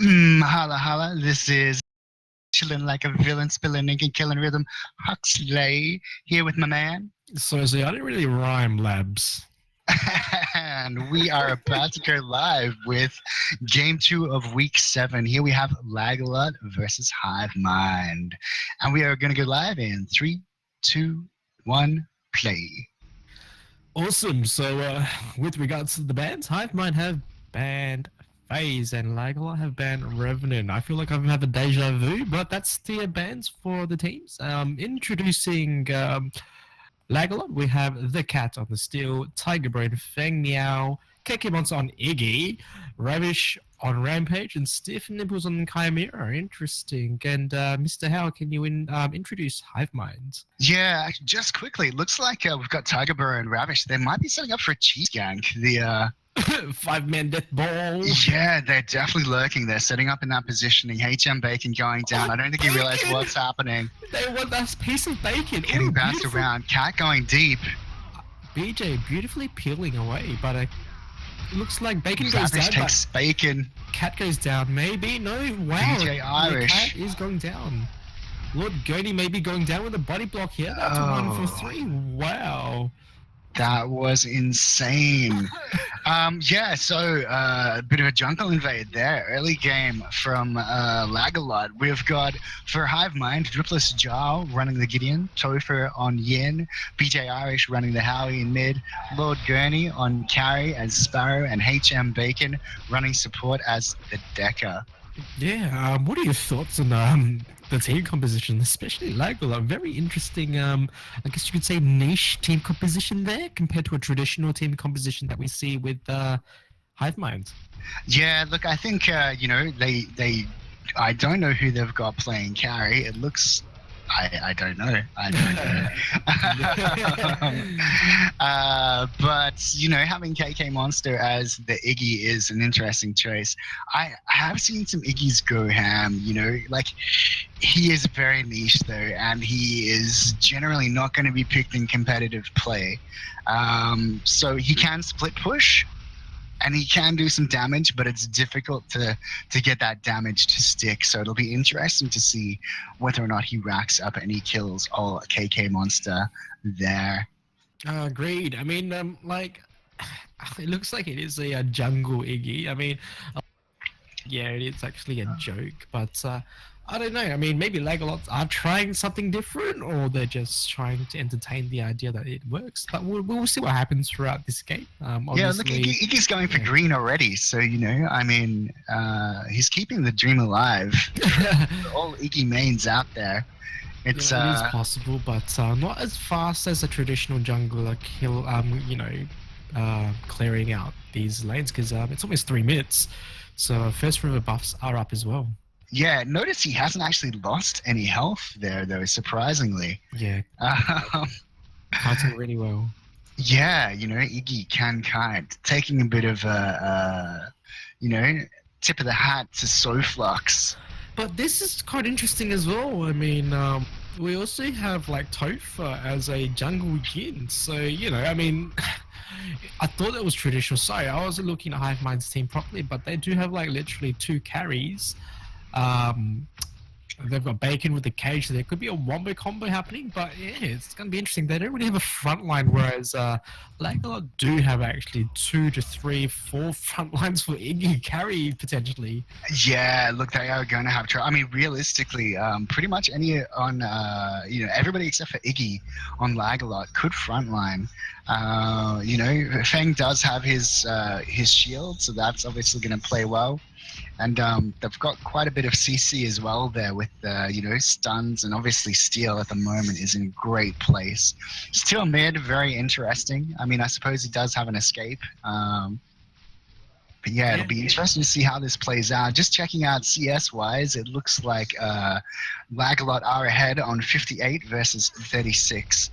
Holla holla, this is chilling like a villain, spilling ink and killing rhythm. Huxley here with my man. So, I didn't really rhyme, Labs. And we are about to go live with game two of week 7. Here we have Lag-Alot versus Hivemind. And we are going to go live in 3, 2, 1, play. Awesome. So, with regards to the bands, Hivemind have banned Phase and Lag-Alot have banned Revenant. I feel like I've had a deja vu, but that's the bands for the teams. Introducing Lag-Alot, we have The Cat on the Steel, Tiger Brain, Fang Meow, Keke Monster on Iggy, Ravish on Rampage, and Stiff Nipples on Chimera. Interesting. And Mr. How, can you introduce Hivemind? Yeah, just quickly, it looks like we've got Tiger Burrow and Ravish. They might be setting up for a cheese gang. The 5-man death ball. Yeah, they're definitely lurking. They're setting up in that positioning. HM Bacon going down. I don't think he realized what's happening. They want that piece of bacon. Getting bounced around. Cat going deep. BJ beautifully peeling away, but it looks like Bacon goes Ravish down. takes Bacon. Cat goes down. Maybe. No. Wow. BJ Irish. Cat is going down. Lord Gurney may be going down with a body block here. That's 1 for 3. Wow. That was insane. Yeah, so a bit of a jungle invade there. Early game from Lag-Alot. We've got, for Hivemind, Dripless Jar running the Gideon, Topher on Yin, BJ Irish running the Howie in mid, Lord Gurney on carry as Sparrow, and HM Bacon running support as the Decker. Yeah, what are your thoughts on the team composition, especially Lag-Alot? Very interesting, I guess you could say niche team composition there compared to a traditional team composition that we see with Hivemind. Yeah, look, I think, they I don't know who they've got playing carry. It looks... I don't know. But, having KK Monster as the Iggy is an interesting choice. I have seen some Iggy's go ham, he is very niche though, and he is generally not going to be picked in competitive play. So he can split push, and he can do some damage, but it's difficult to get that damage to stick. So it'll be interesting to see whether or not he racks up any kills or KK Monster there. Agreed. I mean, it looks like it is a jungle Iggy. I mean, yeah, it's actually a joke, but I don't know. I mean, maybe Lag-Alot are trying something different, or they're just trying to entertain the idea that it works. But we'll see what happens throughout this game. Yeah, look, Iggy's going for green already, so he's keeping the dream alive. All Iggy mains out there. It is possible, but not as fast as a traditional jungler clearing out these lanes, because it's almost 3 minutes. So first river buffs are up as well. Yeah, notice he hasn't actually lost any health there, though, surprisingly. Yeah. Fighting really well. Yeah, Iggy can kite, taking a bit of a tip of the hat to Soflux. But this is quite interesting as well. I mean, we also have Topher as a jungle Jin. So, I mean, I thought it was traditional. Sorry, I wasn't looking at Hivemind's team properly, but they do have literally 2 carries. They've got Bacon with the cage, so there could be a wombo combo happening, but yeah, it's going to be interesting. They don't really have a front line, whereas Lag-Alot do have actually 2 to 3, 4 front lines for Iggy carry, potentially. Yeah, look, they are going to have trouble. I mean, realistically, pretty much everybody except for Iggy on Lag-Alot could frontline. Feng does have his shield, so that's obviously going to play well. And they've got quite a bit of CC as well there with, stuns, and obviously Steel at the moment is in great place. Still mid, very interesting. I mean, I suppose he does have an escape. But yeah, it'll be interesting to see how this plays out. Just checking out CS-wise, it looks like Lag-Alot are ahead on 58 versus 36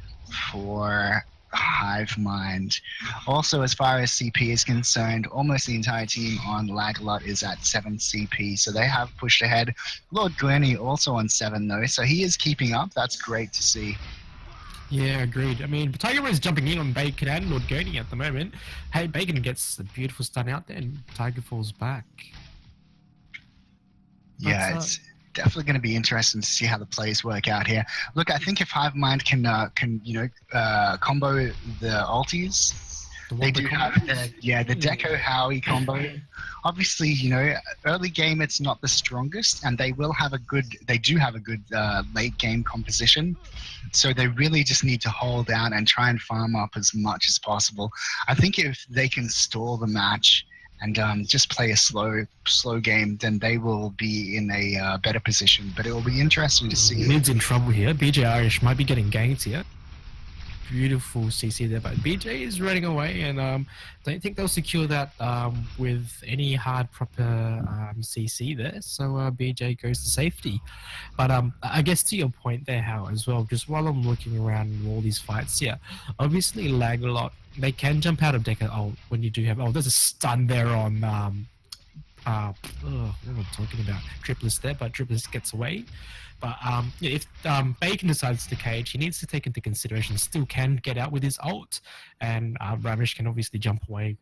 for Hivemind. Also, as far as CP is concerned, almost the entire team on Lag-Alot is at 7 CP, so they have pushed ahead. Lord Gurney also on 7 though, so he is keeping up. That's great to see. Yeah, agreed. I mean, Tiger is jumping in on Bacon and Lord Gurney at the moment. Hey, Bacon gets a beautiful stun out there, and Tiger falls back. Yeah, it's definitely going to be interesting to see how the plays work out here. Look, I think if Hivemind can combo the ultis, they do have the Deco Howie combo. Obviously, early game it's not the strongest, and they do have a good late game composition. So they really just need to hold out and try and farm up as much as possible. I think if they can stall the match and just play a slow game, then they will be in a better position. But it will be interesting to see. Mid's in trouble here. BJ Irish might be getting ganked here. Beautiful CC there, but BJ is running away, and don't think they'll secure that with any hard proper CC there. So BJ goes to safety. But I guess to your point there, Hal, as well, just while I'm looking around all these fights here, obviously Lag-Alot, they can jump out of Deca when you do have, there's a stun there on what am I talking about? Triplets there, but Triplets gets away. But if Bacon decides to cage, he needs to take into consideration still can get out with his ult, and Ravish can obviously jump away.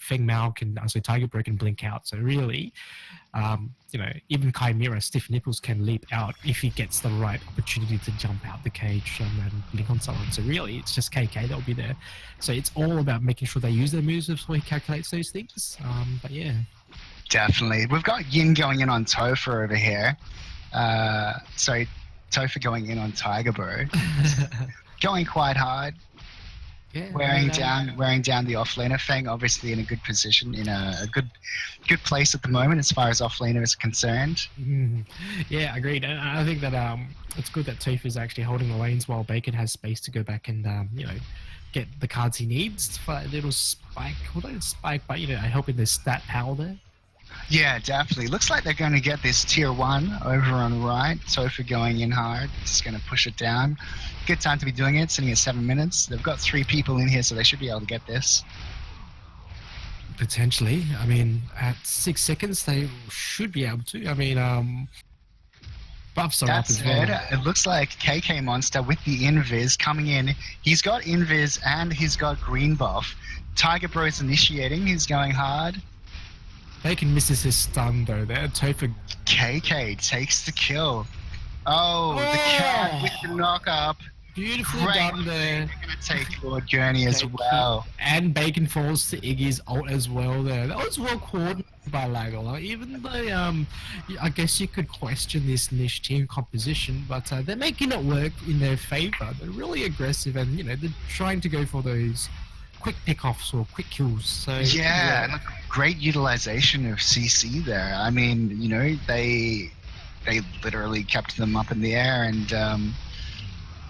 Feng Mao can, Tiger Bro can blink out. So really, even Chimera, Stiff Nipples can leap out if he gets the right opportunity to jump out the cage and blink on someone. So really, it's just KK that'll be there. So it's all about making sure they use their moves before he calculates those things. But yeah. Definitely. We've got Yin going in on Topher over here. Sorry, Topher going in on Tiger Bro. Going quite hard. Yeah, wearing down the offlaner. Feng obviously in a good position, in a good place at the moment as far as offlaner is concerned. Yeah, agreed. And I think that it's good that Topher is actually holding the lanes while Bacon has space to go back and get the cards he needs for that little spike. Well, not spike, but helping the stat power there. Yeah, definitely. Looks like they're going to get this tier 1 over on right. Topher going in hard. Just going to push it down. Good time to be doing it, sitting at 7 minutes. They've got 3 people in here, so they should be able to get this. Potentially. I mean, at 6 seconds, they should be able to. I mean, buffs are up as well. It looks like KK Monster with the invis coming in. He's got invis and he's got green buff. Tiger Bro's initiating. He's going hard. Bacon misses his stun though there. Topher. KK takes the kill. Oh, the cat with the knock up. Beautifully done there. They're going to take Lord Gurney as well. And Bacon falls to Iggy's ult as well there. That was well coordinated by Lag-Alot. Even though I guess you could question this niche team composition, but they're making it work in their favor. They're really aggressive and, they're trying to go for those quick pickoffs or quick kills. So yeah, and great utilization of CC there. I mean, they literally kept them up in the air, and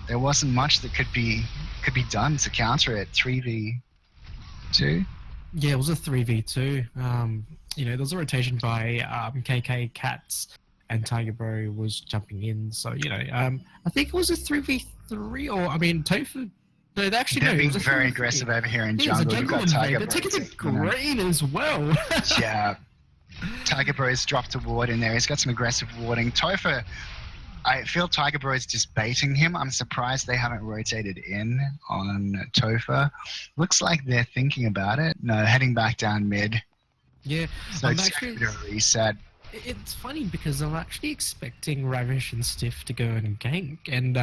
there wasn't much that could be done to counter it. 3v2. Yeah, it was a 3v2. There was a rotation by KK Cats, and Tiger Bro was jumping in. So I think it was a 3v3, or Topher. No, they're being very aggressive over here in jungle. You've got Tiger Bro. They're taking the green as well. Yeah. Tiger Bro's dropped a ward in there. He's got some aggressive warding. Topher, I feel Tiger Bro is just baiting him. I'm surprised they haven't rotated in on Topher. Looks like they're thinking about it. No, heading back down mid. Yeah. So it's actually a reset. It's funny because I'm actually expecting Ravish and Stiff to go and gank, and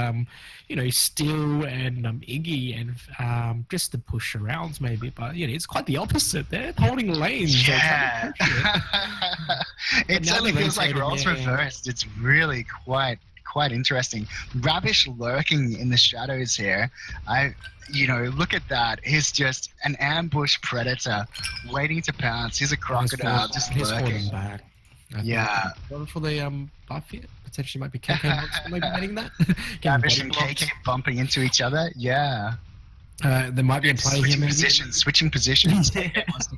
Still and Iggy and just to push around maybe, but it's quite the opposite. They're holding lanes. Yeah. It certainly feels like roles reversed. It's really quite interesting. Ravish lurking in the shadows here. Look at that. He's just an ambush predator waiting to pounce. He's a crocodile just lurking. Back. Yeah. For the buff here, potentially might be KK maybe getting that. Ravish and KK bumping into each other. Yeah. There might be a play here. Switching positions.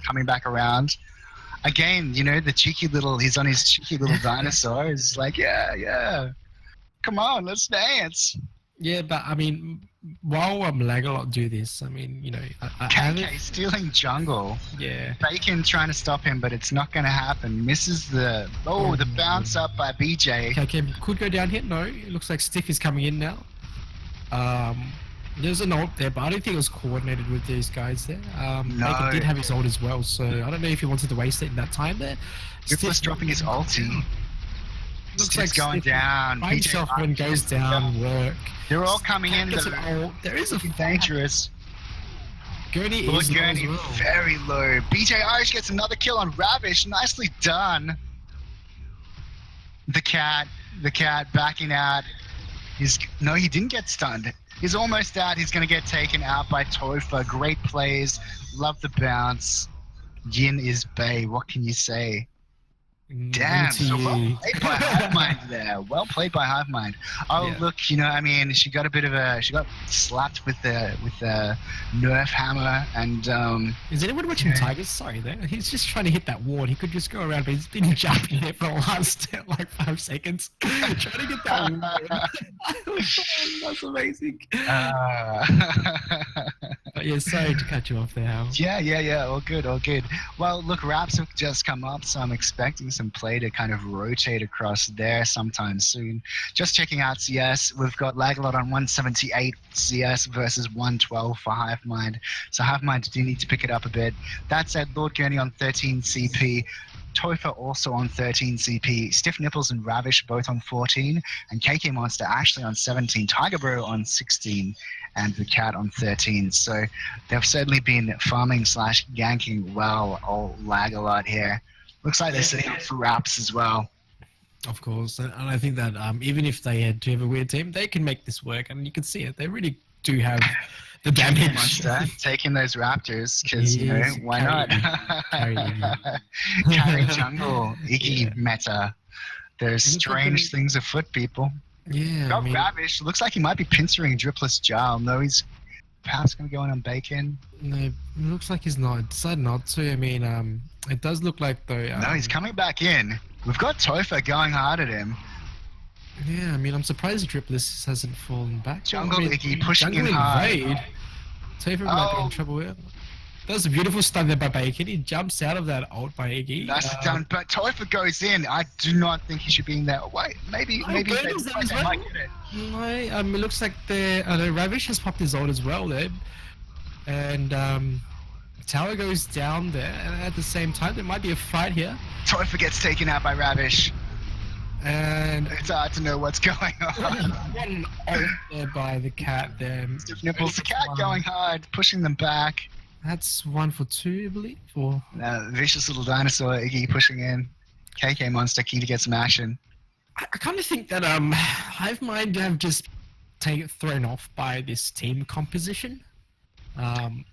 Coming back around. Again, the cheeky little. He's on his cheeky little dinosaur. He's like, yeah. Come on, let's dance. Yeah, but while Lag-Alot do this, KK stealing jungle. Yeah. Bacon trying to stop him, but it's not going to happen. Misses the bounce up by BJ. KK could go down here. No, it looks like Stiff is coming in now. There's an ult there, but I don't think it was coordinated with these guys there. No. Bacon did have his ult as well, so I don't know if he wanted to waste it in that time there. Stiff's dropping his ulti. Looks like Stick's going Stick down. by himself when goes down. Work. They're all coming in Gets though. an ult. There is a Looking fight. dangerous. Gurney Lord is low as Gurney well. very low. BJ Irish gets another kill on Ravish. Nicely done. The cat backing out. No, he didn't get stunned. He's almost out. He's going to get taken out by Tofa. Great plays. Love the bounce. Yin is Bay. What can you say? Damn, so well played by Hivemind there. Well played by Hivemind. Oh Yeah. look, you know, I mean, she got slapped with the Nerf hammer, and Is anyone watching Tigers? Sorry, there. He's just trying to hit that ward. He could just go around, but he's been jumping there for the last like 5 seconds, trying to get that ward. That's amazing. But yeah, sorry to cut you off there, Hal. Yeah. All good. Well, look, Raps have just come up, so I'm expecting some play to kind of rotate across there sometime soon. Just checking out CS. We've got Lag-Alot on 178 CS versus 112 for Hivemind. So Hivemind do need to pick it up a bit. That said, Lord Gurney on 13 CP. Tofa also on 13 CP, Stiff Nipples and Ravish both on 14, and KK Monster actually on 17, Tiger Bro on 16, and the Cat on 13. So they've certainly been farming / ganking well, all Lag-Alot here. Looks like they're setting up for Raps as well. Of course, and I think that even if they had to have a weird team, they can make this work, and you can see it. They really do have the damage. Monster taking those Raptors, because, you know, why not? Carry jungle, Iggy meta. There's strange things afoot, people. Yeah. Got Ravish. Looks like he might be pincering Dripless Jarl. No, he's perhaps going to go in on Bacon. No, it looks like he's not. Decided not to. I mean, it does look like though. No, he's coming back in. We've got Tofa going hard at him. Yeah, I mean, I'm surprised Dripless hasn't fallen back. Jungle Iggy pushing in hard. Tofa might be in trouble here. That was a beautiful stun there by Bacon. He jumps out of that ult by Iggy. Nice done, but Tofa goes in. I do not think he should be in there. Wait, maybe they might get it. No, it looks like Ravish has popped his ult as well there. And tower goes down there, and at the same time, there might be a fight here. Tofa gets taken out by Ravish. And it's hard to know what's going on. One ult there by the Cat there. Stiff Nipples, the Cat going hard, pushing them back. That's 1 for 2, I believe. Or vicious little dinosaur Iggy pushing in. KK Monster keen to get some action. I kind of think that Hivemind have just thrown off by this team composition, and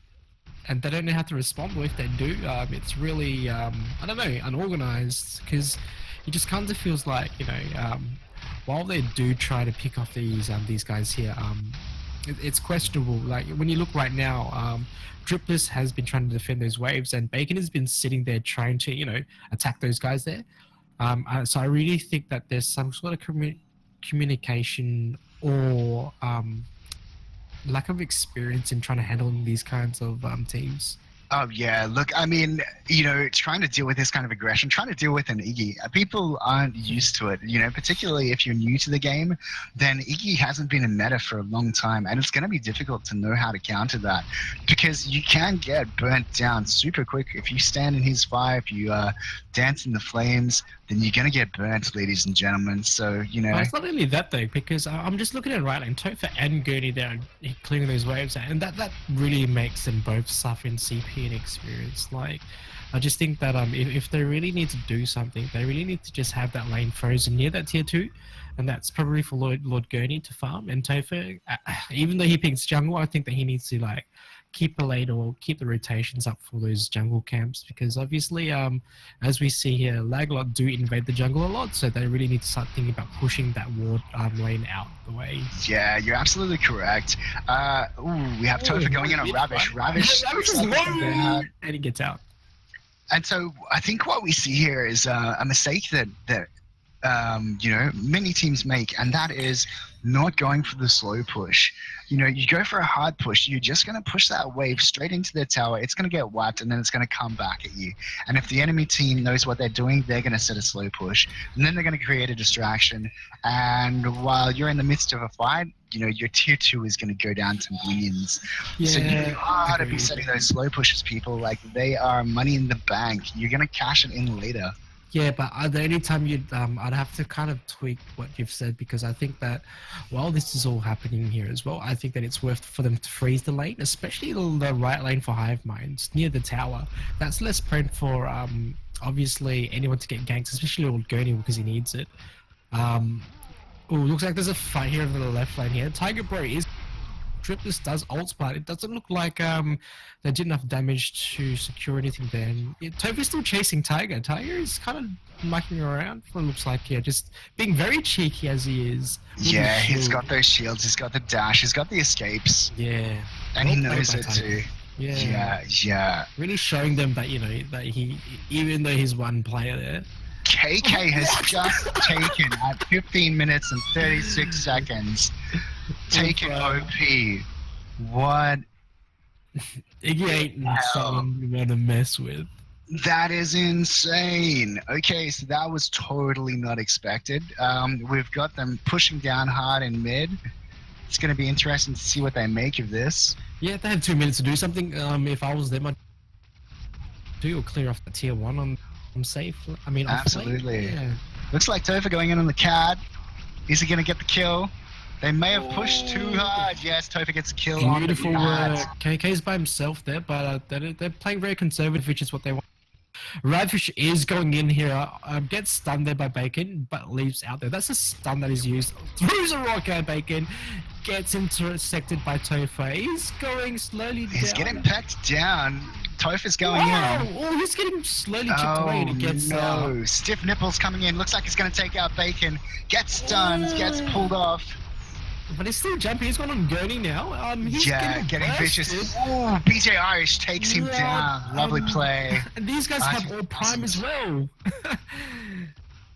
they don't know how to respond. But if they do, it's really I don't know, unorganized, because it just kind of feels like, you know, while they do try to pick off these guys here, it's questionable. Like when you look right now, Dripless has been trying to defend those waves, and Bacon has been sitting there trying to, you know, attack those guys there. So I really think that there's some sort of communication or lack of experience in trying to handle these kinds of teams. Oh, yeah. Look, I mean, you know, trying to deal with this kind of aggression, trying to deal with an Iggy, people aren't used to it, you know, particularly if you're new to the game, then Iggy hasn't been in meta for a long time, and it's going to be difficult to know how to counter that, because you can get burnt down super quick. If you stand in his fire, if you dance in the flames, then you're going to get burnt, ladies and gentlemen. So, you know. Well, it's not only that, though, because I'm just looking at it right, and Tofa and Gurney there clearing those waves, and that really makes them both suffer in CP and experience. Like, I just think that if they really need to do something, they really need to just have that lane frozen near that tier 2, and that's probably for Lord Gurney to farm. And Tofa, even though he picks jungle, I think that he needs to, like, keep a lane or keep the rotations up for those jungle camps, because obviously, as we see here, Lag-Alot do invade the jungle a lot, so they really need to start thinking about pushing that ward lane out the way. Yeah, you're absolutely correct. We have Tofa going in on Ravish. Ravish is low, and he gets out. And so I think what we see here is a mistake that you know, many teams make, and that is not going for the slow push. You know, you go for a hard push, you're just going to push that wave straight into their tower. It's going to get wiped, and then it's going to come back at you. And if the enemy team knows what they're doing, they're going to set a slow push, and then they're going to create a distraction. And while you're in the midst of a fight, you know, your tier 2 is going to go down to minions. Yeah, so you are to be setting those slow pushes, people. Like, they are money in the bank. You're going to cash it in later. Yeah, but the only time I'd have to kind of tweak what you've said because I think that while this is all happening here as well, I think that it's worth for them to freeze the lane, especially the right lane for Hivemind near the tower. That's less prone for obviously anyone to get ganked, especially old Gurney because he needs it. Um, oh, looks like there's a fight here over the left lane here. Tiger Bro is Triplus does ult, but it doesn't look like they did enough damage to secure anything there. And Toby's still chasing Tiger. Tiger is kind of mucking around. It looks like just being very cheeky as he is. Yeah, he's got those shields, he's got the dash, he's got the escapes. Yeah, And he knows it too. Yeah. Really showing them that that he, even though he's one player there. KK has just taken at 15 minutes and 36 seconds. Taken OP. What? Iggy ain't someone you want to mess with. That is insane. Okay, so that was totally not expected. We've got them pushing down hard in mid. It's going to be interesting to see what they make of this. Yeah, they have 2 minutes to do something. If I was them, I'd do or clear off the tier 1 on safe. I mean, absolutely. Yeah. Looks like Topher going in on the cat. Is he going to get the kill? They may have pushed too hard. Yes, Topher gets a kill on the cat. KK's by himself there, but they're playing very conservative, which is what they want. Radfish is going in here, gets stunned there by Bacon, but leaves out there. That's a stun that is used. Throws a rock at Bacon, gets intersected by Topher. He's going slowly down. He's getting pecked down. Topher's going in. Oh, he's getting slowly chipped away and it gets no. Stiff nipples coming in. Looks like he's going to take out Bacon. Gets stunned, gets pulled off. But he's still jumping. He's gone on Gurney now. He's getting vicious. Ooh, BJ Irish takes him down. Lovely play. And these guys have all prime as well.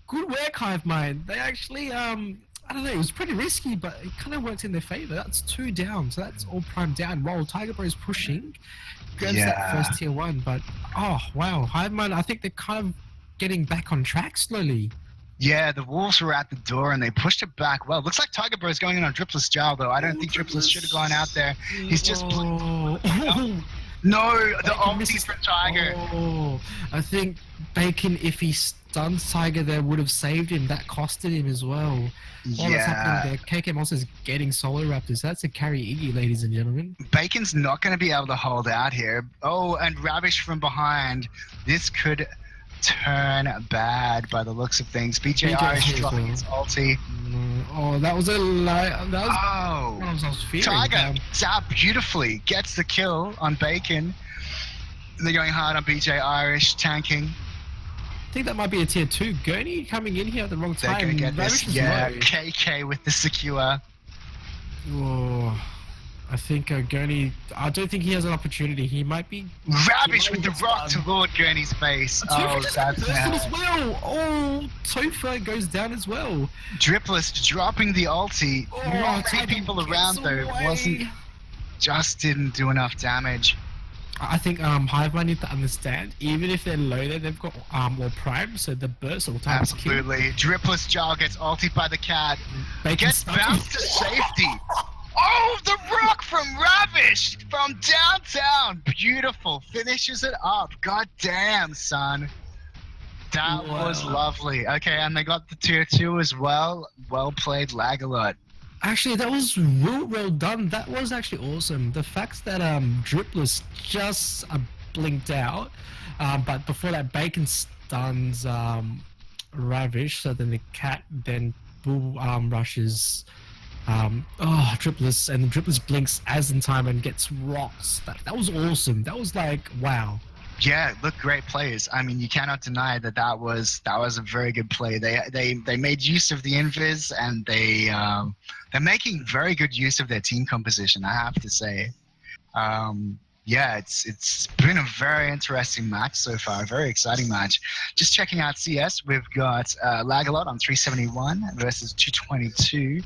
Good work, Hivemind. They actually, I don't know, it was pretty risky, but it kind of worked in their favor. That's 2 down, so that's all prime down. While Tiger Bro is pushing, grabs that first tier 1. But, oh, wow, Hivemind, I think they're kind of getting back on track slowly. Yeah, the Wolves were at the door and they pushed it back well. Looks like Tiger Bro is going in on Dripless Jowl, though. I don't think Dripless should have gone out there. He's just... No, the ulti from Tiger. I think Bacon, if he stuns Tiger there, would have saved him. That costed him as well. All that's happening there. KK Monster is getting solo raptors. That's a carry Iggy, ladies and gentlemen. Bacon's not going to be able to hold out here. Oh, and Ravish from behind. This could turn bad by the looks of things. BJ Irish dropping his ulti. Oh, that was a lie. Tiger zapped beautifully, gets the kill on Bacon. They're going hard on BJ Irish, tanking. I think that might be a tier 2. Gurney coming in here at the wrong time. They're going to get this. KK with the secure. Oh, I think Gurney, I don't think he has an opportunity. He might be... Ravish with the rock toward Gurney's face. Oh, that's bad. As well. Oh, Topher goes down as well. Dripless dropping the ulti. Not many people around though. Didn't do enough damage. I think Hivemind need to understand, even if they're loaded, they've got more prime, so the burst will time to kill. Absolutely. Dripless Jar gets ultied by the cat. Gets bounced to safety. Oh, the rock from Ravish from downtown. Beautiful. Finishes it up. God damn, son. That was lovely. Okay, and they got the tier 2 as well. Well played, Lag-Alot. Actually, that was real well done. That was actually awesome. The fact that Dripless just blinked out, but before that, Bacon stuns Ravish, so then the cat then bull rushes Dripless, and Dripless blinks as in time and gets rocks. That was awesome. That was like, wow. Yeah, look, great players. I mean, you cannot deny that was a very good play. They made use of the invis, and they're making very good use of their team composition, I have to say. Yeah, it's been a very interesting match so far, a very exciting match. Just checking out CS, we've got Lag-Alot on 371 versus 222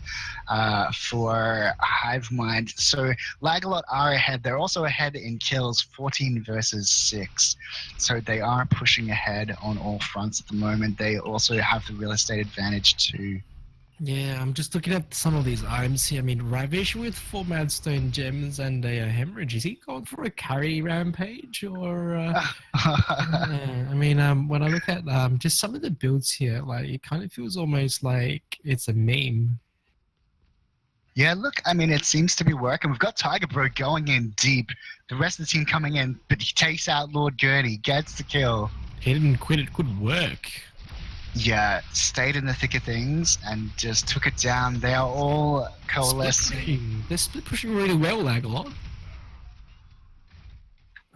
for Hivemind. So Lag-Alot are ahead. They're also ahead in kills, 14 versus 6. So they are pushing ahead on all fronts at the moment. They also have the real estate advantage too. Yeah, I'm just looking at some of these items here. I mean, Ravish with 4 Madstone gems and a hemorrhage. Is he going for a carry rampage or? Yeah, I mean, when I look at just some of the builds here, like it kind of feels almost like it's a meme. Yeah, look, I mean, it seems to be working. We've got Tiger Bro going in deep. The rest of the team coming in, but he takes out Lord Gurney, gets the kill. He didn't quit. It could work. Yeah, stayed in the thick of things and just took it down. They are all coalescing. They're split pushing really well, Lag-Alot.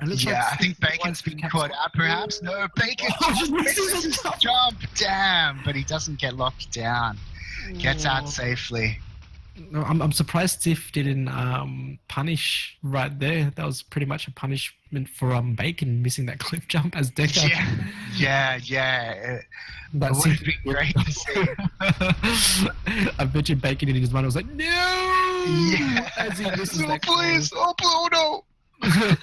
It looks Yeah, I like think Bacon's been caught out, perhaps. No, Bacon just misses his jump. Damn, but he doesn't get locked down. Gets out safely. No, I'm surprised Tiff didn't punish right there. That was pretty much a punishment for Bacon missing that cliff jump as Decker. Yeah. That It would have been great to see. I bet you Bacon in his mind was like, no! Yeah. As he misses No, that please. call. Oh, no.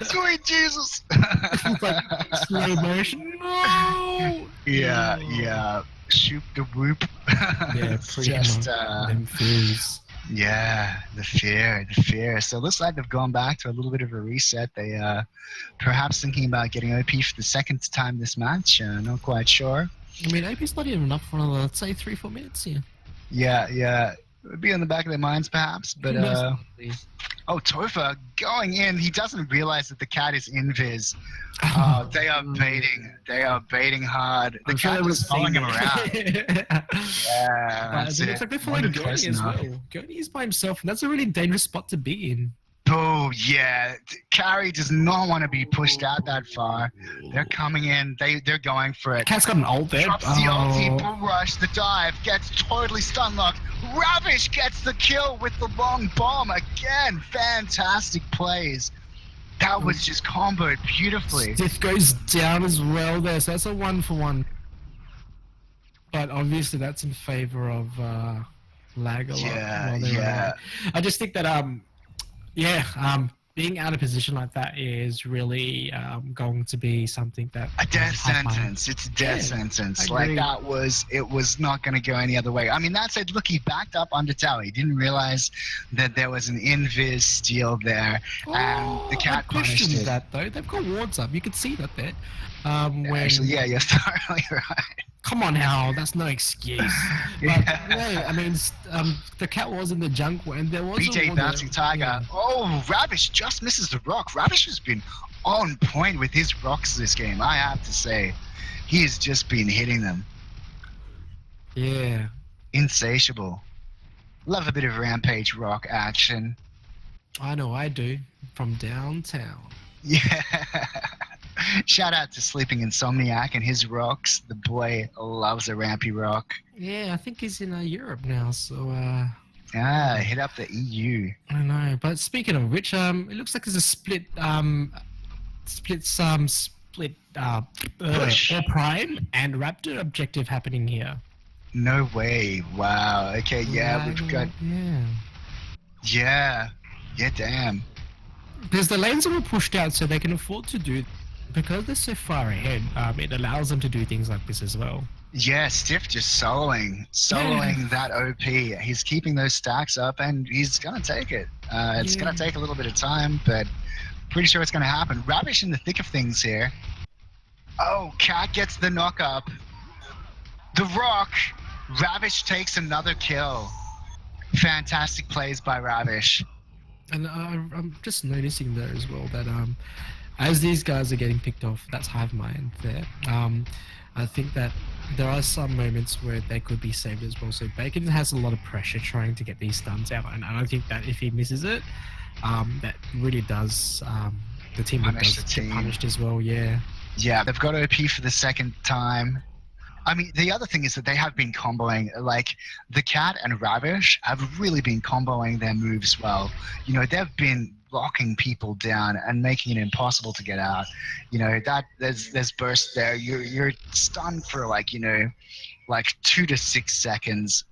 Sweet Jesus. It's like slow motion. No! Yeah. Shoot the whoop. Yeah, It's pretty just, much. Them feels. yeah, the fear. So it looks like they've gone back to a little bit of a reset. They perhaps thinking about getting OP for the second time this match. Not quite sure. I mean, OP's not even enough for another, let's say, 3-4 minutes here. Yeah. It would be in the back of their minds perhaps, but oh, Topher going in. He doesn't realize that the cat is invis. They are baiting. They are baiting hard. The cat was following him around. Yeah, It looks like they're following Gurney as well. Gurney is by himself, and that's a really dangerous spot to be in. Oh, yeah. Carry does not want to be pushed out that far. They're coming in. They're going for it. Cat's got an ult there. Drops the ulti, bull rush, the dive, gets totally stun locked. Ravish gets the kill with the long bomb. Again, fantastic plays. That was just comboed beautifully. Stiff goes down as well there, so that's a 1-for-1. But obviously that's in favor of Lag-Alot. Yeah. I just think that being out of position like that is really going to be something that a death sentence. It's a death sentence. Like it was not going to go any other way. I mean, that said, look, he backed up under tower. He didn't realize that there was an invis steal there, and the cat punished it. That though, they've got wards up. You could see that there. Actually, yeah, you're thoroughly right. Come on, Hal, that's no excuse. Yeah. But, no, I mean, the cat was in the jungle, and there was BJ bouncing Tiger. Yeah. Oh, Ravish just misses the rock. Ravish has been on point with his rocks this game, I have to say. He has just been hitting them. Yeah. Insatiable. Love a bit of rampage rock action. I know I do. From downtown. Yeah. Shout out to Sleeping Insomniac and his rocks. The boy loves a rampy rock. Yeah, I think he's in Europe now, so hit up the EU. I don't know. But speaking of which, it looks like there's a split All Prime and Raptor objective happening here. No way. Wow. Okay, yeah, we've got Yeah, damn. Because the lanes are all pushed out so they can afford to do, because they're so far ahead, it allows them to do things like this as well. Yeah, Stiff just soloing that OP. He's keeping those stacks up, and he's going to take it. It's going to take a little bit of time, but pretty sure it's going to happen. Ravish in the thick of things here. Oh, Cat gets the knock up. The rock. Ravish takes another kill. Fantastic plays by Ravish. And I'm just noticing there as well that as these guys are getting picked off, that's Hivemind there. I think that there are some moments where they could be saved as well. So Bacon has a lot of pressure trying to get these stuns out, and I think that if he misses it, that really does the team get punished as well. Yeah, they've got OP for the second time. I mean, the other thing is that they have been comboing, like the Cat and Ravish have really been comboing their moves well. You know, they've been locking people down and making it impossible to get out. You know, that there's burst there. You're stunned for like 2 to 6 seconds,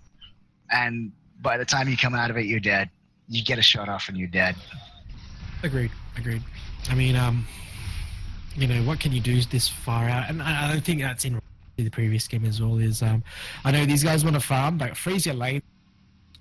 and by the time you come out of it, you're dead. You get a shot off and you're dead. Agreed. I mean, what can you do this far out? And I think that's in the previous game as well. Is I know these guys want to farm, but freeze your lane.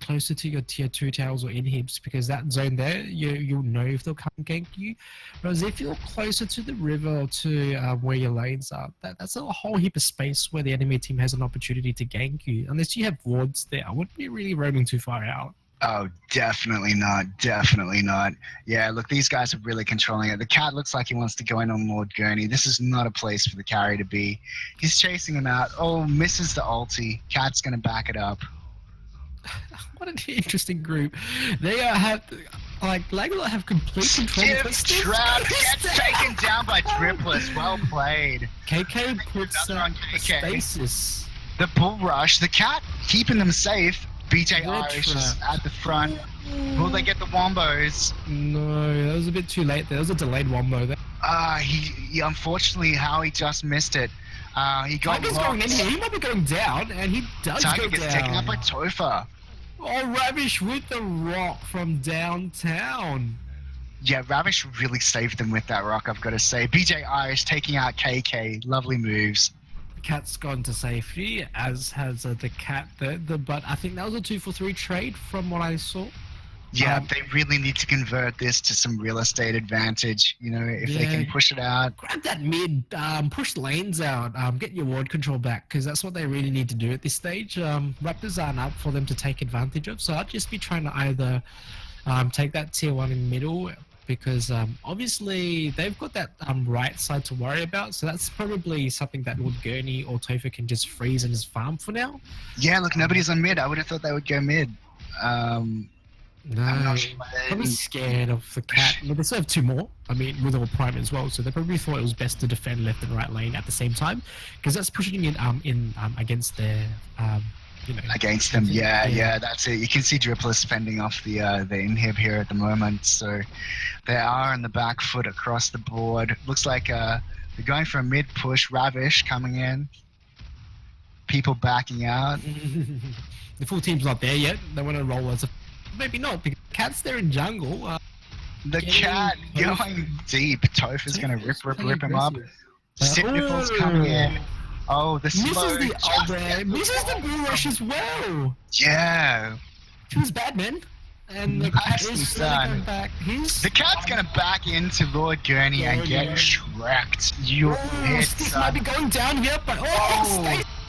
closer to your tier 2 towers or inhibs, because that zone there, you'll know if they'll come gank you. Whereas if you're closer to the river or to where your lanes are, that's a whole heap of space where the enemy team has an opportunity to gank you. Unless you have wards there, I wouldn't be really roaming too far out. Oh, definitely not. Definitely not. Yeah, look, these guys are really controlling it. The cat looks like he wants to go in on Lord Gurney. This is not a place for the carry to be. He's chasing him out. Oh, misses the ulti. Cat's going to back it up. What an interesting group. They have, like, Lag-Alot have complete control. Stiff trap gets taken down by Triplets. Well played. KK puts on a KK. stasis. The bull rush. The cat keeping them safe. BJ Red Irish is trap. at the front. Will they get the wombos? No, that was a bit too late. There was a delayed wombo there. He unfortunately, Howie just missed it. He got Tiger's locked. going in here. He might be going down, and he does Tiger go gets down. taken out by Topher. Oh, Ravish with the rock from downtown. Yeah, Ravish really saved them with that rock, I've got to say. BJ Irish taking out KK. Lovely moves. The cat's gone to safety, as has the cat. But I think that was a 2-for-3 trade from what I saw. Yeah, they really need to convert this to some real estate advantage. You know, if they can push it out. Grab that mid, push lanes out, get your ward control back, because that's what they really need to do at this stage. Raptors aren't up for them to take advantage of, so I'd just be trying to either take that tier 1 in middle, because obviously they've got that right side to worry about, so that's probably something that Lord Gurney or Topher can just freeze and just farm for now. Yeah, look, nobody's on mid. I would have thought they would go mid. No, I'm not sure. probably scared of the cat. But they still have 2 more. I mean, with all prime as well. So they probably thought it was best to defend left and right lane at the same time, because that's pushing it against their against them. Yeah, that's it. You can see Drippler fending off the inhib here at the moment. So they are on the back foot across the board. Looks like they're going for a mid push. Ravish coming in. People backing out. The full team's not there yet. They want to roll as a maybe not. The cat's there in jungle. The cat going deep. Topher's going to rip him up. Signifal's coming in. Oh, the slow. Misses the bull rush as well. Yeah. She was bad, man. And the cat is going back. The cat's going to back into Lord Gurney and get shreked. You hit, Stick might be going down here, but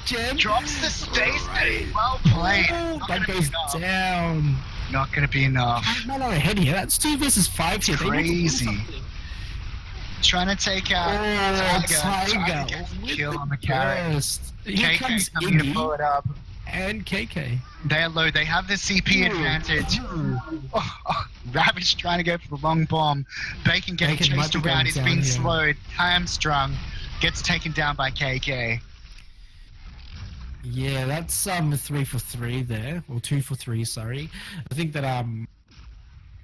Jam drops the stasis. Well played. That goes down. Not going to be enough. Not on ahead here. That's 2 versus 5 here. Crazy. Trying to take out Tiger. Kill on the carry. KK's coming to pull it up. And KK. They are low. They have the CP advantage. Ravish trying to go for the long bomb. Bacon getting chased around. He's been slowed. Hamstrung. Gets taken down by KK. Yeah, that's 3-for-3 there, or 2-for-3. Sorry. I think that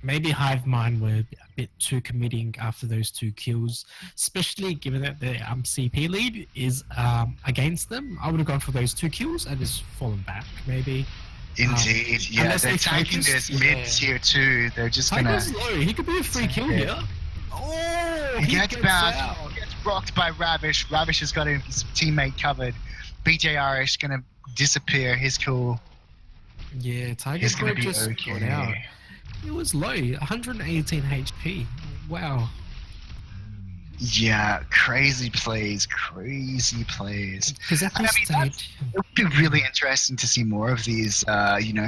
maybe Hivemind were a bit too committing after those 2 kills, especially given that the CP lead is against them. I would have gone for those 2 kills and just fallen back, maybe. Indeed, yeah, they're taking this mid tier 2. They're just Tiger's low. He could be a free kill here. Oh, he gets bounced. He gets rocked by Ravish. Ravish has got his teammate covered. BJ Irish gonna disappear. He's cool. Yeah, Tiger's gonna be okay. Out. It was low, 118 HP. Wow. Yeah, crazy plays. Because at this stage, it would be really interesting to see more of these. To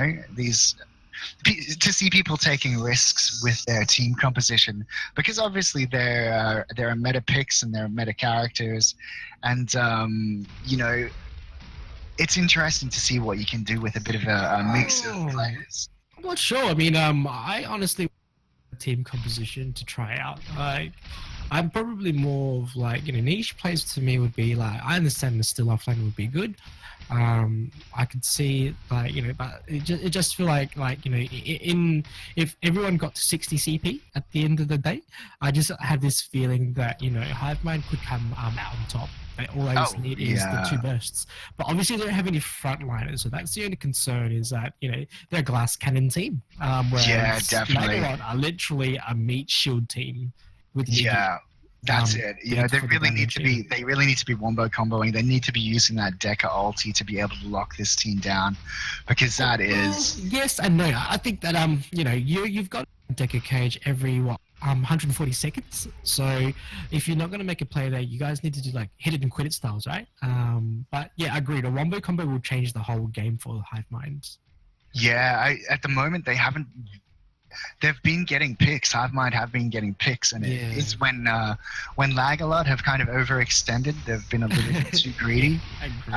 see people taking risks with their team composition, because obviously there are meta picks and there are meta characters, and it's interesting to see what you can do with a bit of a mix of players. I'm not sure. I mean, I honestly team composition to try out. I'm probably more of like, niche plays to me would be like, I understand the still offlane would be good. I could see like, but it just feel like, if everyone got to 60 CP at the end of the day, I just have this feeling that, Hivemind could come out on top. They always need is the 2 bursts. But obviously they don't have any frontliners, so that's the only concern is that, they're a glass cannon team. Whereas definitely. Lag-Alot are literally a meat shield team with That's it. You know, bit they for the really need damage. to be. They really need to be wombo comboing. They need to be using that Deca ulti to be able to lock this team down, because that Well, is. yes and no. I think that you know, you've got a Decker cage every 140 seconds. So if you're not going to make a play there, you guys need to do like hit it and quit it styles, right? But yeah, agreed. A wombo combo will change the whole game for Hivemind. Yeah, at the moment they haven't. They've been getting picks. Hivemind have been getting picks, and it Yeah. is when Lag-Alot have kind of overextended. They've been a little bit too greedy. Agreed.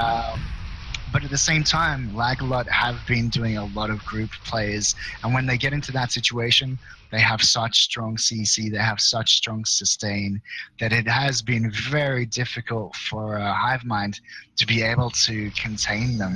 But at the same time, Lag-Alot have been doing a lot of group plays, and when they get into that situation, they have such strong CC, they have such strong sustain, that it has been very difficult for Hivemind to be able to contain them.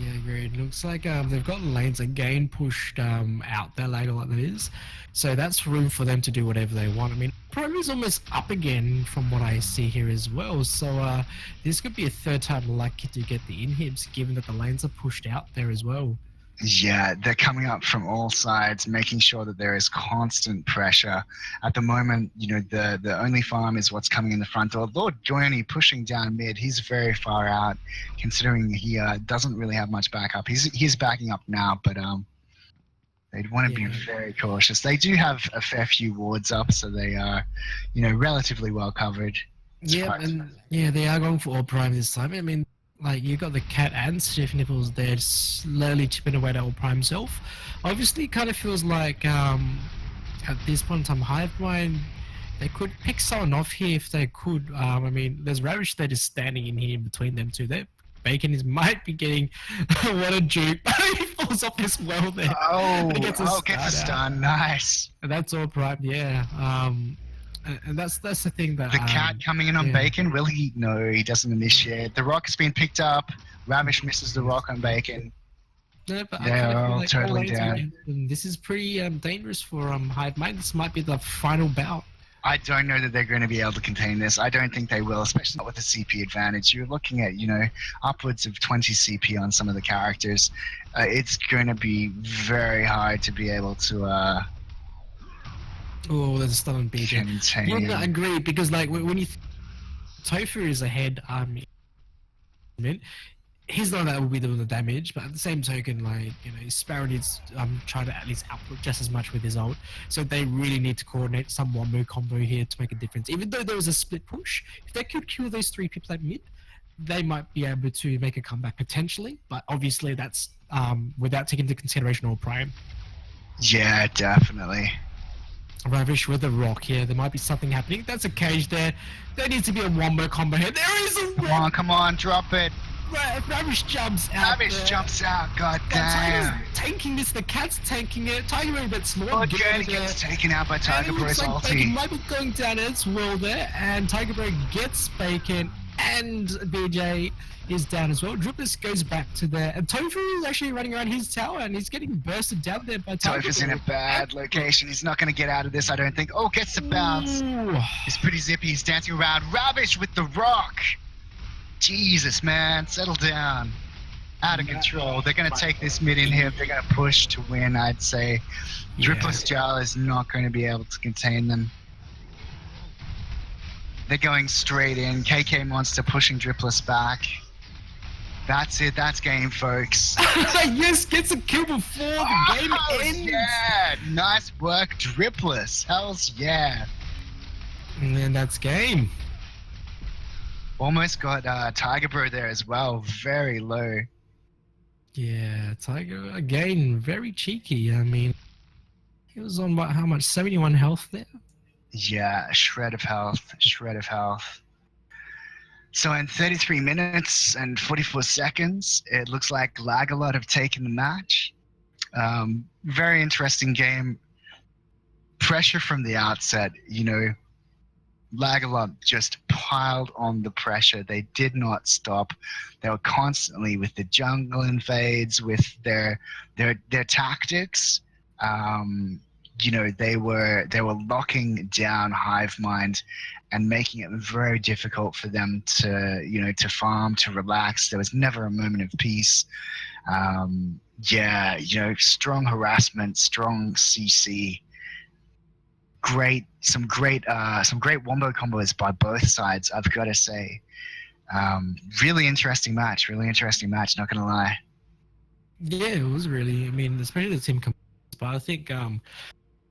Yeah, agreed. Looks like they've got lanes again pushed out there later like that is. So that's room for them to do whatever they want. I mean, Prime is almost up again from what I see here as well. So this could be a third time lucky to get the inhibs given that the lanes are pushed out there as well. Yeah, they're coming up from all sides, making sure that there is constant pressure. At the moment, you know, the only farm is what's coming in the front door. Lord Goyoni pushing down mid. He's very far out, considering he doesn't really have much backup. He's backing up now, but they'd want to be very cautious. They do have a fair few wards up, so they are, you know, relatively well covered. Yeah, and yeah, they are going for all prime this time. I mean, like you got the cat and stiff nipples there slowly chipping away at all prime self. Obviously, it kind of feels like at this point in time, Hivemind, they could pick someone off here if they could. I mean, there's Ravish there just standing in here between them two. There, Bacon is might be getting what a dupe. He falls off as well there. Gets a stun. Nice. And that's all prime. Yeah. And that's the thing that the cat coming in on Bacon. Will he? No, he doesn't initiate. The rock has been picked up. Ravish misses the rock on Bacon. No, but they're all totally down. This is pretty dangerous for Hivemind. This might be the final bout. I don't know that they're going to be able to contain this. I don't think they will, especially not with the CP advantage. You're looking at, you know, upwards of 20 CP on some of the characters. It's going to be very hard to be able to. Oh, there's a stun on BJ. Yeah, I agree, because like when you Tofu is ahead, he's not that will be doing the damage, but at the same token, like, you know, Sparrow needs try to at least output just as much with his ult. So they really need to coordinate some wombo combo here to make a difference. Even though there was a split push, if they could kill those three people at mid, they might be able to make a comeback potentially. But obviously that's without taking into consideration all prime. Yeah, definitely. Ravish with a rock here. There might be something happening. That's a cage there. There needs to be a wombo combo here. There is a come on, drop it. Ravish jumps out. Jumps out. God damn. Tiger's tanking this. The cat's tanking it. Tiger a bit small. Lord Journey gets taken out by Tiger Bro's ulti. Bacon might be going down as well there, and Tiger Bro gets Bacon, and BJ is down as well. Dripless goes back to there, and Tofu is actually running around his tower, and he's getting bursted down there by Tiger Bro. Tofu's in a bad location. He's not going to get out of this, I don't think. Oh, gets the bounce. Ooh. He's pretty zippy. He's dancing around. Ravish with the rock. Jesus, man. Settle down. Out of control. They're going to take this mid inhib. They're going to push to win, I'd say. Yeah. Dripless Jar is not going to be able to contain them. They're going straight in. KK Monster pushing Dripless back. That's it. That's game, folks. Yes, gets a kill before the game ends. Yeah, nice work, Dripless. Hells yeah. And then that's game. Almost got Tiger Bro there as well. Very low. Yeah, Tiger again, very cheeky. I mean, he was on what? How much? 71 health there. Yeah, shred of health. Shred of health. So in 33 minutes and 44 seconds, it looks like Lag-Alot have taken the match. Very interesting game. Pressure from the outset, you know. Lag-Alot just piled on the pressure. They did not stop. They were constantly with the jungle invades, with their tactics. You know, they were locking down Hivemind and making it very difficult for them to, you know, to farm, to relax. There was never a moment of peace. Yeah, you know, strong harassment, strong CC. some great wombo combos by both sides. I've got to say, really interesting match. Really interesting match. Not gonna lie. Yeah, it was really. I mean, especially the team. But I think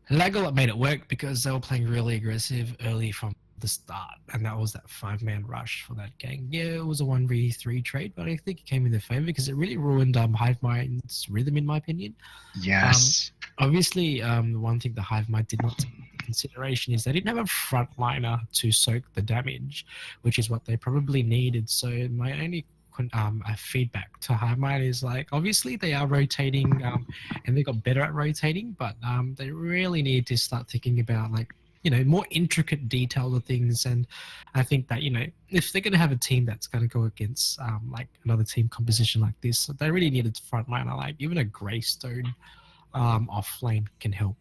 Lag-Alot made it work because they were playing really aggressive early from the start, and that was that 5-man rush for that game. Yeah, it was a 1v3 trade, but I think it came in their favor because it really ruined Hivemind's rhythm, in my opinion. Um, Yes, Obviously, the one thing the Hivemind did not take into consideration is they didn't have a frontliner to soak the damage, which is what they probably needed. So my only feedback to Hivemind is like, obviously they are rotating, and they got better at rotating, but they really need to start thinking about like, more intricate detail of things. And I think that, if they're going to have a team that's going to go against like another team composition like this, they really need a frontliner, like even a Greystone off lane can help,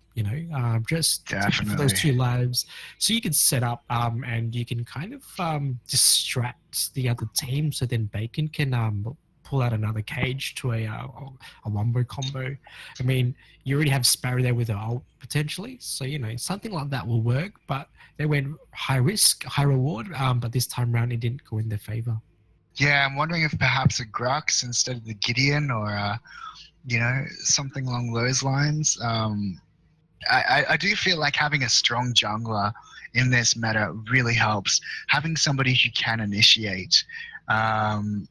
just for those definitely. 2 lives. So you can set up and you can kind of distract the other team so then Bacon can pull out another cage to a wombo combo. I mean, you already have Sparrow there with her ult potentially. So, something like that will work, but they went high risk, high reward, but this time around it didn't go in their favor. Yeah, I'm wondering if perhaps a Grux instead of the Gideon, or something along those lines. I do feel like having a strong jungler in this meta really helps. Having somebody who can initiate.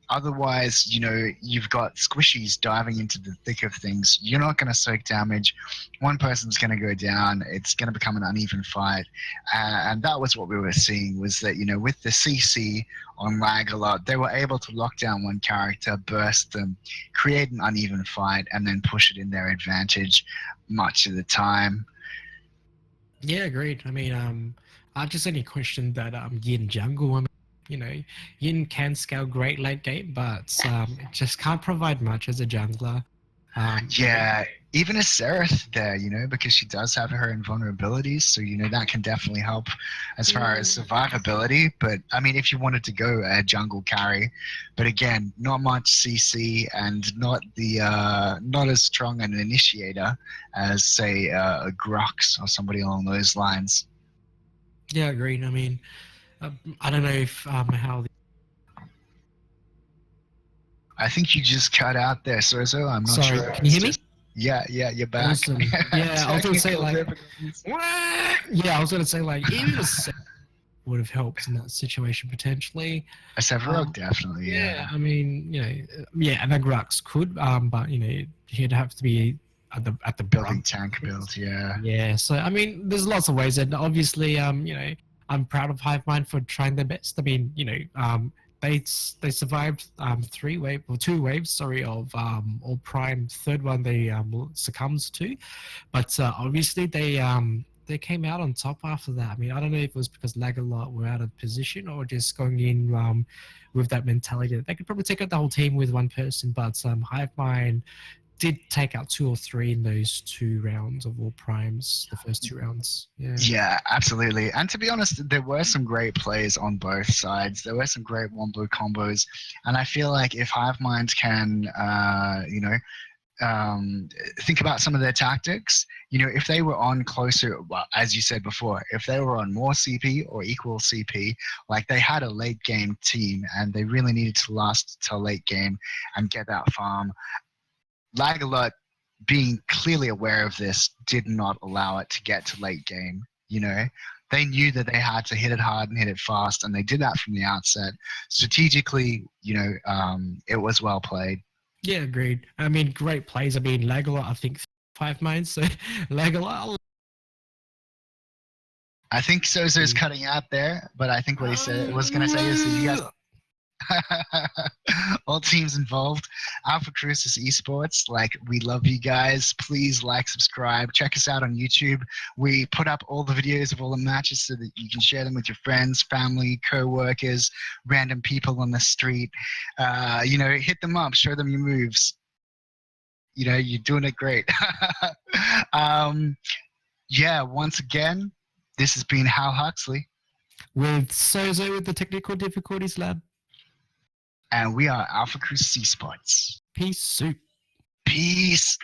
Otherwise, you've got squishies diving into the thick of things. You're not going to soak damage. One person's going to go down. It's going to become an uneven fight. And that was what we were seeing, was that, with the CC on Lag-Alot, they were able to lock down one character, burst them, create an uneven fight, and then push it in their advantage much of the time. Yeah, agreed. I mean, I just only question that Yin jungle. I mean, Yin can scale great late game, but it just can't provide much as a jungler. Yeah, even a Seraph there, because she does have her invulnerabilities, so that can definitely help as far as survivability. But I mean, if you wanted to go a jungle carry, but again, not much CC and not as strong an initiator as say a Grux or somebody along those lines. Yeah, agreed. I mean, I don't know if how. I think you just cut out there, Sozo. I'm not Sorry, sure if can you it's hear me? just yeah, you're back. Awesome. Yeah, I was gonna say Technical like, difficulties. yeah, I was gonna say like, even a set would have helped in that situation potentially. A Sevarog, Um, definitely, yeah, yeah. I mean, yeah, and the Grux could, but he'd have to be at the Building brunt of tank things. build, yeah. Yeah, so I mean, there's lots of ways, and obviously, I'm proud of Hivemind for trying their best. I mean, they survived 2 waves, sorry, of all prime. Third one they succumbed to, but obviously they came out on top after that. I mean, I don't know if it was because Lag-Alot were out of position or just going in with that mentality that they could probably take out the whole team with one person, but Hivemind did take out 2 or 3 in those 2 rounds of all primes, the first 2 rounds. Yeah. Yeah, absolutely. And to be honest, there were some great plays on both sides. There were some great wombo combos. And I feel like if Hivemind can, think about some of their tactics. If they were on closer, well, as you said before, if they were on more CP or equal CP, like they had a late game team and they really needed to last till late game and get that farm. Lag-Alot, being clearly aware of this, did not allow it to get to late game. They knew that they had to hit it hard and hit it fast, and they did that from the outset. Strategically, it was well played. Yeah, agreed. I mean, great plays. I mean, Lag-Alot, I think 5 mines. So Lag-Alot. I think Sozo's cutting out there, but I think what he said was going to say is that you guys all teams involved. Alpha Crucis eSports, like, we love you guys. Please like, subscribe, check us out on YouTube. We put up all the videos of all the matches so that you can share them with your friends, family, co-workers, random people on the street. Hit them up, show them your moves. You're doing it great. Yeah, once again, this has been Hal Huxley. With Sozo with the technical difficulties, lad. And we are Alpha Crucis eSports. Peace soup. Peace.